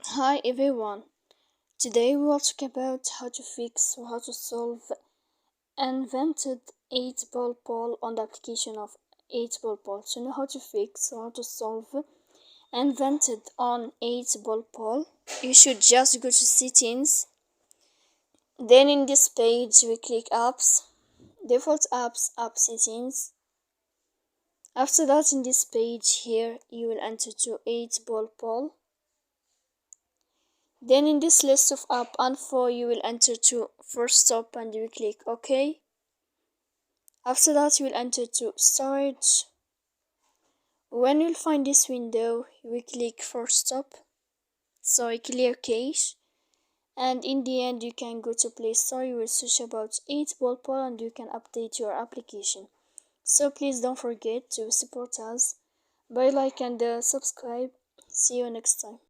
Hi everyone. Today we will talk about how to fix or how to solve invented 8-ball ball on the application of 8-ball ball. To know how to fix or how to solve invented on 8-ball ball, you should just go to settings. Then in this page we click apps, default apps, app settings. After that in this page here you will enter to 8-ball ball. Then in this list of app info you will enter to first stop and you will click OK. After that you will enter to storage. When you'll find this window you will click first stop, so clear cache, and in the end you can go to Play Store. You will search about 8-ball ball and you can update your application. So please don't forget to support us by like and subscribe. See you next time.